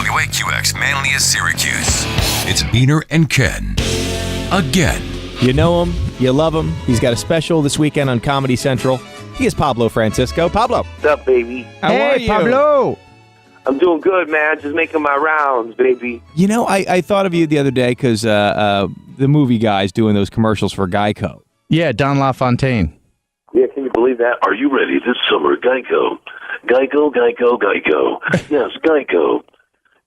WAQX Manlius, Syracuse. It's Beaner and Ken. Again. You know him. You love him. He's got a special this weekend on Comedy Central. He is Pablo Francisco. Pablo. What's up, baby? How are you? Pablo. I'm doing good, man. Just making my rounds, baby. You know, I thought of you the other day because the movie guy's doing those commercials for Geico. Yeah, Don LaFontaine. Yeah, can you believe that? Are you ready this summer, Geico? Geico, Geico, Geico. Yes, Geico.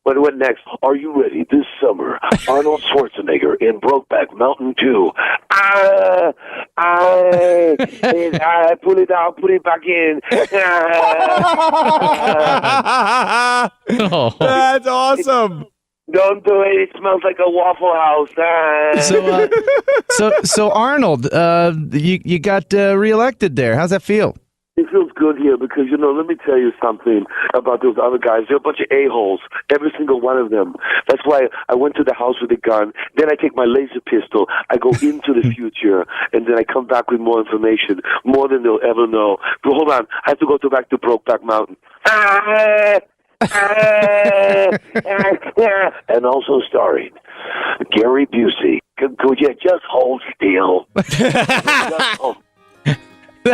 What next? Are you ready this summer? Arnold Schwarzenegger in Brokeback Mountain 2. Pull it out, put it back in. That's awesome. Don't do it. It smells like a Waffle House. So Arnold, you got reelected there. How's that feel? It feels good here because, let me tell you something about those other guys. They're a bunch of a-holes, every single one of them. That's why I went to the house with a gun. Then I take my laser pistol. I go into the future, and then I come back with more information, more than they'll ever know. But hold on. I have to go back to Brokeback Mountain. And also starring Gary Busey. Could you just hold still? I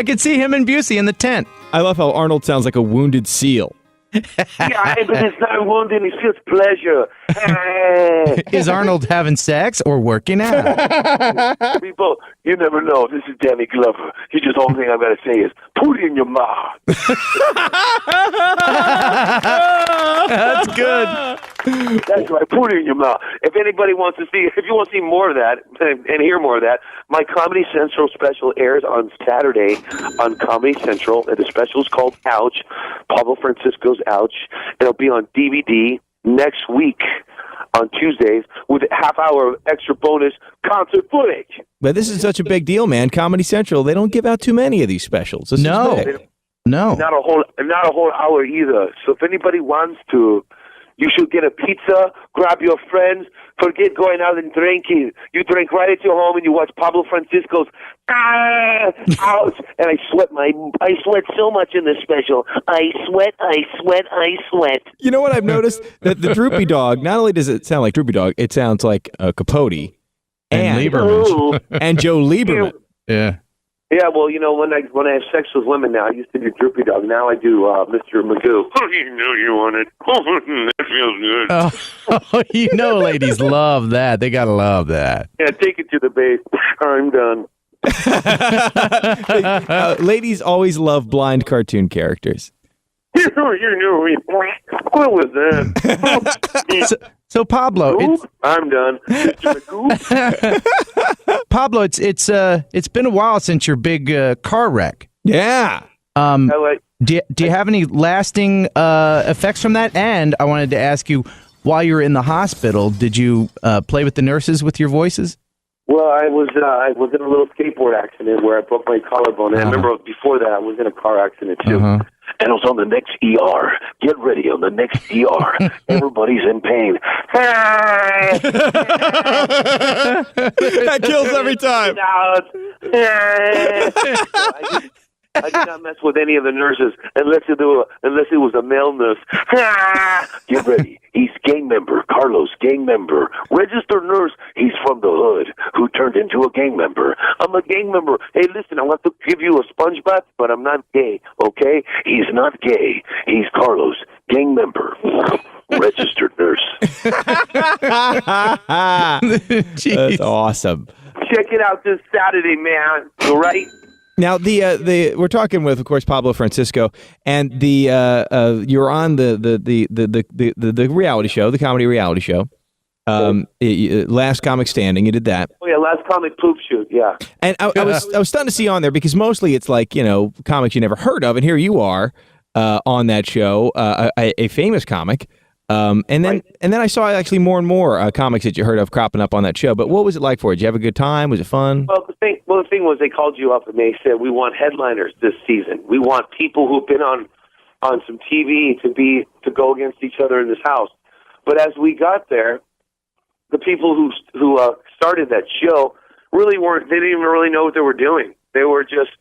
could see him and Busey in the tent. I love how Arnold sounds like a wounded seal. Yeah, but it's not wounded. He feels pleasure. Is Arnold having sex or working out? People, you never know. This is Danny Glover. He just, only thing I've got to say is, put it in your mouth. That's good. That's right. Put it in your mouth. If anybody wants to see, if you want to see more of that and hear more of that, my Comedy Central special airs on Saturday on Comedy Central. And the special is called Ouch. Pablo Francisco's Ouch. It'll be on DVD next week on Tuesdays with a half-hour of extra bonus concert footage. But this is such a big deal, man. Comedy Central, they don't give out too many of these specials. This is big. No. Not a whole hour either. So if anybody wants to, you should get a pizza, grab your friends, forget going out and drinking. You drink right at your home and you watch Pablo Francisco's Ouch. And I sweat so much in this special. I sweat. You know what I've noticed? That the Droopy Dog, not only does it sound like Droopy Dog, it sounds like Capote And Lieberman. and Joe Lieberman. Yeah. Yeah, well, when I have sex with women now, I used to do Droopy Dog. Now I do Mr. Magoo. Oh, you know you want it. That feels good. Ladies love that. They gotta love that. Yeah, take it to the base. I'm done. Ladies always love blind cartoon characters. What was that? So Pablo, I'm done. Mr. Magoo. Pablo, it's been a while since your big car wreck. Yeah. Do you have any lasting effects from that? And I wanted to ask you, while you were in the hospital, did you play with the nurses with your voices? Well, I was in a little skateboard accident where I broke my collarbone. And I remember before that I was in a car accident too. And it was on the next ER. Get ready on the next ER. Everybody's in pain. That kills every time. I did not mess with any of the nurses unless it was a male nurse. Get ready. He's gang member. Carlos, gang member. Registered nurse. He's from the hood who turned into a gang member. I'm a gang member. Hey, listen, I want to give you a sponge bath, but I'm not gay, okay? He's not gay. He's Carlos, gang member. Registered nurse. That's awesome. Check it out this Saturday, man. All right? Now we're talking with, of course, Pablo Francisco, and you're on the reality show, the comedy reality show, Last Comic Standing. You did that. Oh yeah, Last Comic Poop Shoot. Yeah. And I was stunned to see on there because mostly it's like comics you never heard of, and here you are on that show, a famous comic. And then I saw actually more and more comics that you heard of cropping up on that show. But what was it like for you? Did you have a good time? Was it fun? Well, the thing was they called you up and they said, we want headliners this season. We want people who've been on some TV to go against each other in this house. But as we got there, the people who started that show really weren't. They didn't even really know what they were doing. They were just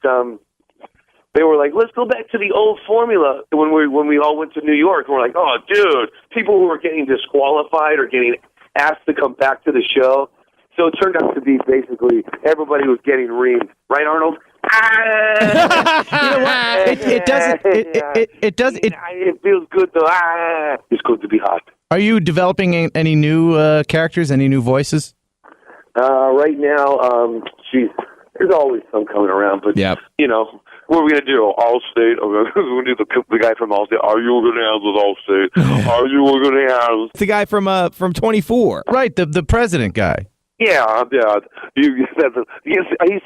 they were like, let's go back to the old formula when we all went to New York. And we're like, oh, dude, people who were getting disqualified or getting asked to come back to the show. So it turned out to be basically everybody was getting reamed. Right, Arnold? You know what? It feels good though. It's good to be hot. Are you developing any new characters, any new voices? Right now, there's always some coming around, but you know, what are we gonna do? Allstate? We're gonna do the guy from Allstate. Are you gonna have with Allstate? Are you gonna have? It's the guy from 24. Right, the president guy. Yeah. He's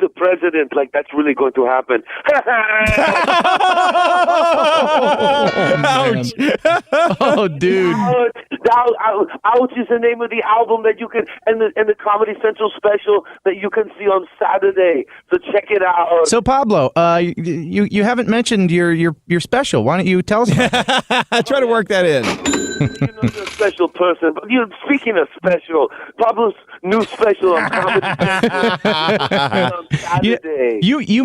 the president. Like, that's really going to happen. Ouch. Oh, dude. Ouch is the name of the album that you can, and the Comedy Central special that you can see on Saturday. So check it out. So, Pablo, you haven't mentioned your special. Why don't you tell us about it? Try to work that in. You know, you're a special person. But speaking of special, Pablo's new special on Comedy Central on Saturday. You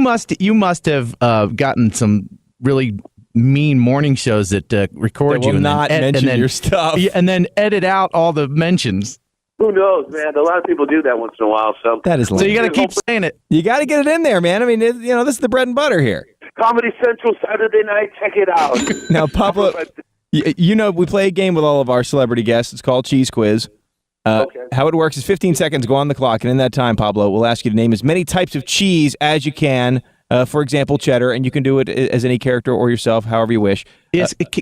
must have gotten some really mean morning shows that record They will you and not then mention your stuff. and then edit out all the mentions. Who knows, man? A lot of people do that once in a while. So That is lame. So you got to keep saying it. You got to get it in there, man. I mean, this is the bread and butter here. Comedy Central Saturday night. Check it out. Now, Pablo, we play a game with all of our celebrity guests. It's called Cheese Quiz. Okay. How it works is 15 seconds, go on the clock, and in that time, Pablo, we'll ask you to name as many types of cheese as you can. For example, cheddar, and you can do it as any character or yourself, however you wish.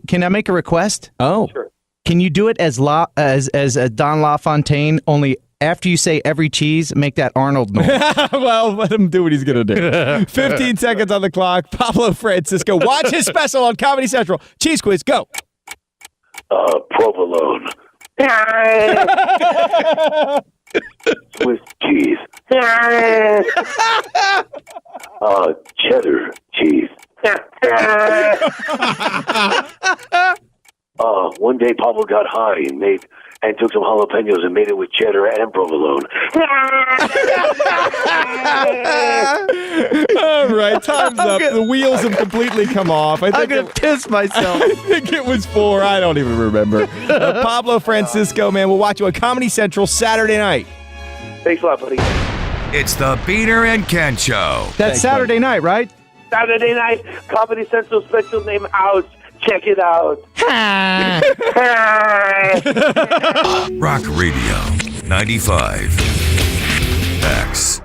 Can I make a request? Oh. Sure. Can you do it as Don LaFontaine, only after you say every cheese, make that Arnold noise? Well, let him do what he's going to do. 15 seconds on the clock. Pablo Francisco, watch his special on Comedy Central. Cheese Quiz, go. Provolone. Swiss cheese. Cheddar cheese. One day Pablo got high and took some jalapenos and made it with cheddar and provolone. All right, time's up. The wheels have completely come off. I'm going to piss myself. I think it was 4. I don't even remember. Pablo Francisco, man, we'll watch you on Comedy Central Saturday night. Thanks a lot, buddy. It's the Beaner and Ken Show. That's Saturday night, right? Saturday night, Comedy Central special name Ouch. Check it out. Rock Radio 95. X.